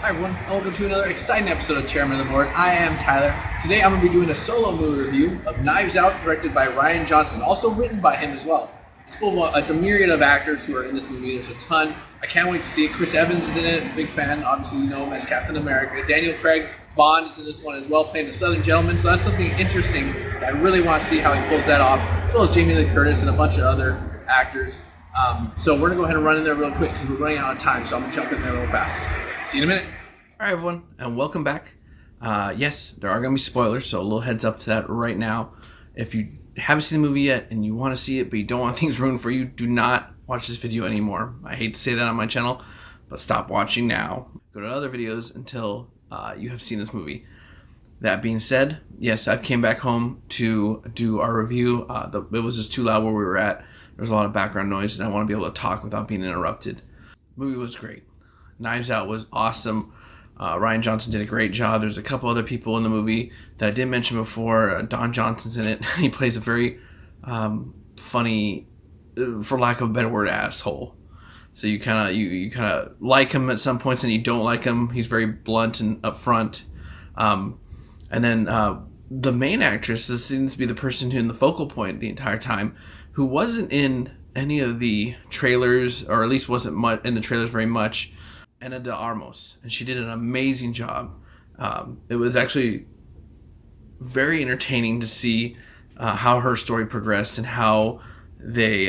Hi everyone, and welcome to another exciting episode of Chairman of the Board. I am Tyler. Today I'm going to be doing a solo movie review of Knives Out, directed by Rian Johnson, also written by him as well. It's a myriad of actors who are in this movie. There's a ton. I can't wait to see it. Chris Evans is in it, big fan. Obviously, you know him as Captain America. Daniel Craig Bond is in this one as well, playing the Southern Gentleman. So that's something interesting. I really want to see how he pulls that off, as well as Jamie Lee Curtis and a bunch of other actors. So we're going to go ahead and run in there real quick because we're running out of time. So I'm going to jump in there real fast. See you in a minute. All right, everyone, and welcome back. Yes, there are going to be spoilers, so a little heads up to that right now. If you haven't seen the movie yet and you want to see it, but you don't want things ruined for you, do not watch this video anymore. I hate to say that on my channel, but stop watching now. Go to other videos until you have seen this movie. That being said, yes, I've came back home to do our review. It was just too loud where we were at. There's a lot of background noise, and I want to be able to talk without being interrupted. The movie was great. Knives Out was awesome. Rian Johnson did a great job. There's a couple other people in the movie that I didn't mention before. Don Johnson's in it. He plays a very funny, for lack of a better word, asshole. So you kind of like him at some points and you don't like him. He's very blunt and upfront. And then the main actress, this seems to be the person who in the focal point the entire time, who wasn't in any of the trailers, or at least wasn't in the trailers very much. Ana de Armas, and she did an amazing job. It was actually very entertaining to see how her story progressed and how they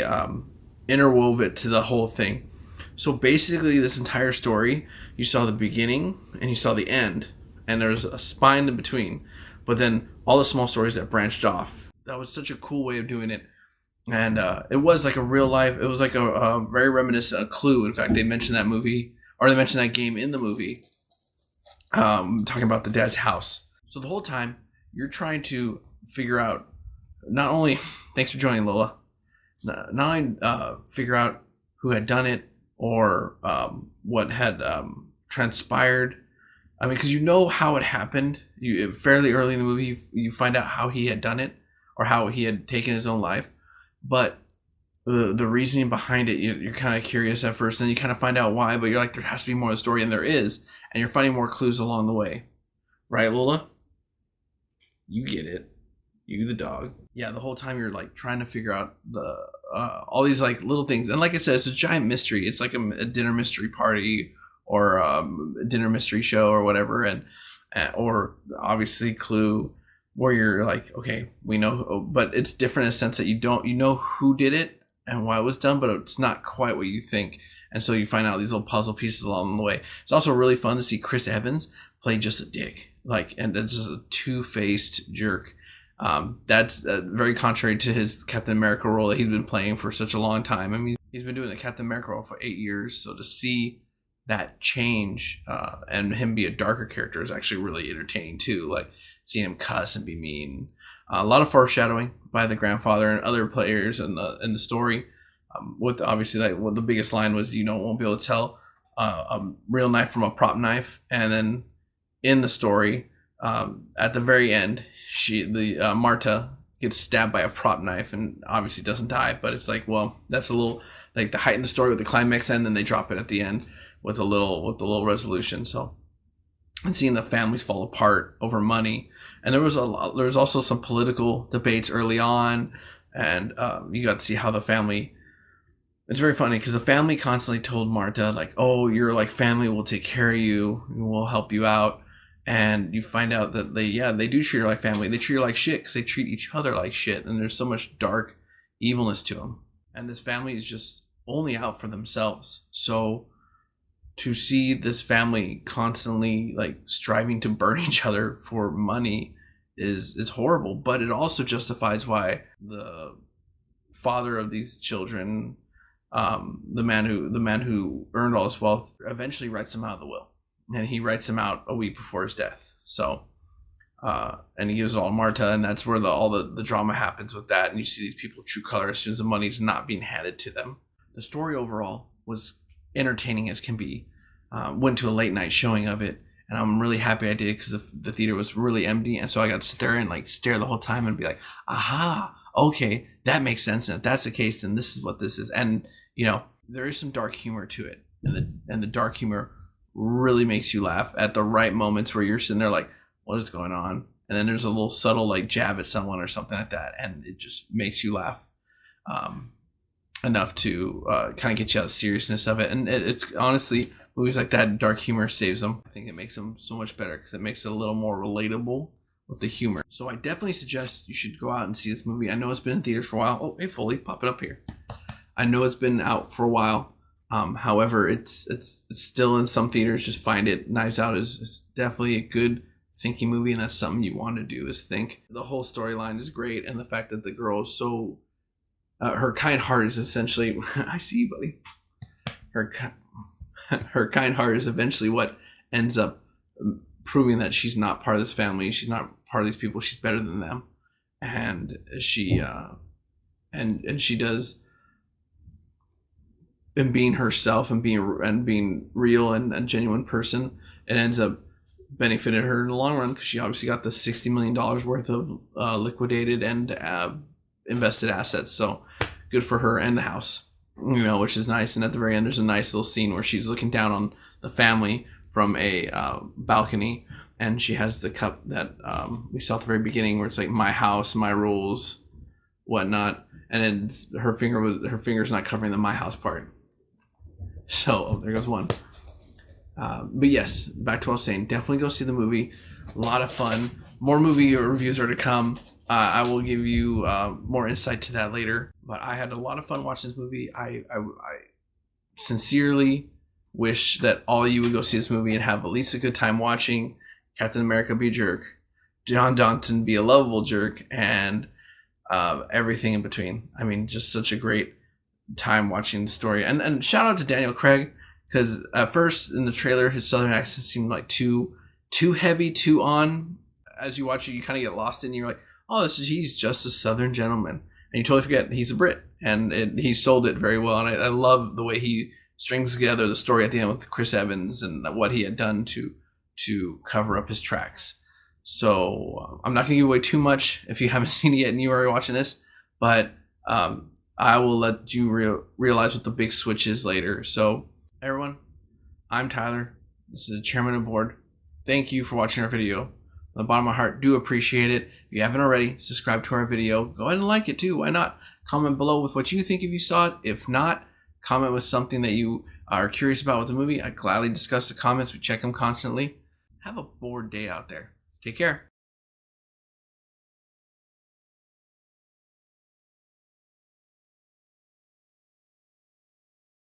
interwove it to the whole thing. So basically, this entire story, you saw the beginning and you saw the end, and there's a spine in between, but then all the small stories that branched off. That was such a cool way of doing it. And it was like a real life, it was like a very reminiscent of Clue. In fact, they mentioned that movie, or they mentioned that game in the movie, talking about the dad's house. So the whole time, you're trying to figure out, not only, thanks for joining, Lola, not only figure out who had done it, or what had transpired. I mean, because you know how it happened. Fairly early in the movie, you find out how he had done it, or how he had taken his own life. But the reasoning behind it, you're kind of curious at first, and you kind of find out why, but you're like, there has to be more to the story, and there is, and you're finding more clues along the way. Right, Lola? You get it. You, the dog. Yeah, the whole time you're like trying to figure out the all these like little things. And like I said, it's a giant mystery. It's like a dinner mystery party, or a dinner mystery show, or whatever, and or obviously Clue, where you're like, okay, we know, but it's different in a sense that you know who did it and why it was done, but it's not quite what you think. And so you find out these little puzzle pieces along the way. It's also really fun to see Chris Evans play just a dick, and that's just a two-faced jerk. That's very contrary to his Captain America role that he's been playing for such a long time. I mean, he's been doing the Captain America role for 8 years, so to see that change and him be a darker character is actually really entertaining too. Like seeing him cuss and be mean. A lot of foreshadowing by the grandfather and other players in the story. With obviously, like, the biggest line was, won't be able to tell a real knife from a prop knife. And then in the story, at the very end, Marta gets stabbed by a prop knife and obviously doesn't die. But it's like, well, that's a little like the height in the story with the climax, and then they drop it at the end with a little resolution. So, and seeing the families fall apart over money. And there was also some political debates early on, and you got to see how the family. It's very funny because the family constantly told Marta, like, "Oh, your like family will take care of you, we'll help you out," and you find out that they do treat her like family. They treat her like shit because they treat each other like shit, and there's so much dark evilness to them. And this family is just only out for themselves. So to see this family constantly like striving to burn each other for money is horrible, but it also justifies why the father of these children, the man who earned all this wealth, eventually writes him out of the will, and he writes him out a week before his death. So and he gives it all to Marta, and that's where all the drama happens with that, and you see these people true color as soon as the money's not being handed to them. The story overall was entertaining as can be. Went to a late night showing of it, and I'm really happy I did because the theater was really empty, and so I got to sit there and like stare the whole time and be like, aha, okay, that makes sense, and if that's the case, then this is what this is. And there is some dark humor to it, and the dark humor really makes you laugh at the right moments where you're sitting there like, what is going on? And then there's a little subtle like jab at someone or something like that, and it just makes you laugh enough to kind of get you out of the seriousness of it. And it's honestly, movies like that, dark humor saves them. I think it makes them so much better because it makes it a little more relatable with the humor. So I definitely suggest you should go out and see this movie. I know it's been in theaters for a while. Oh, hey Foley, pop it up here. I know it's been out for a while. However, it's still in some theaters. Just find it. Knives Out is definitely a good thinking movie, and that's something you want to do is think. The whole storyline is great, and the fact that the girl is so her kind heart is essentially I see you, buddy. Her kind heart is eventually what ends up proving that she's not part of this family. She's not part of these people. She's better than them, and she she does. And being herself and being real and a genuine person, it ends up benefited her in the long run because she obviously got the $60 million worth of liquidated and invested assets. So good for her and the house, which is nice. And at the very end, there's a nice little scene where she's looking down on the family from a balcony, and she has the cup that we saw at the very beginning where it's like my house, my rules, whatnot. And her finger's not covering the my house part. So there goes one. But yes, back to what I was saying. Definitely go see the movie. A lot of fun. More movie reviews are to come. I will give you more insight to that later. But I had a lot of fun watching this movie. I sincerely wish that all of you would go see this movie and have at least a good time watching. Captain America be a jerk, John Johnson be a lovable jerk, and everything in between. I mean, just such a great time watching the story. And shout out to Daniel Craig, because at first in the trailer his southern accent seemed like too heavy, too on. As you watch it, you kind of get lost in it, and you're like, oh, he's just a southern gentleman, and you totally forget he's a Brit, and he sold it very well. And I love the way he strings together the story at the end with Chris Evans and what he had done to cover up his tracks. So I'm not going to give away too much if you haven't seen it yet and you are watching this, but I will let you realize what the big switch is later. So everyone, I'm Tyler. This is the Chairman of the Board. Thank you for watching our video. From the bottom of my heart, do appreciate it. If you haven't already, subscribe to our video. Go ahead and like it too. Why not? Comment below with what you think if you saw it. If not, comment with something that you are curious about with the movie. I gladly discuss the comments. We check them constantly. Have a bored day out there. Take care.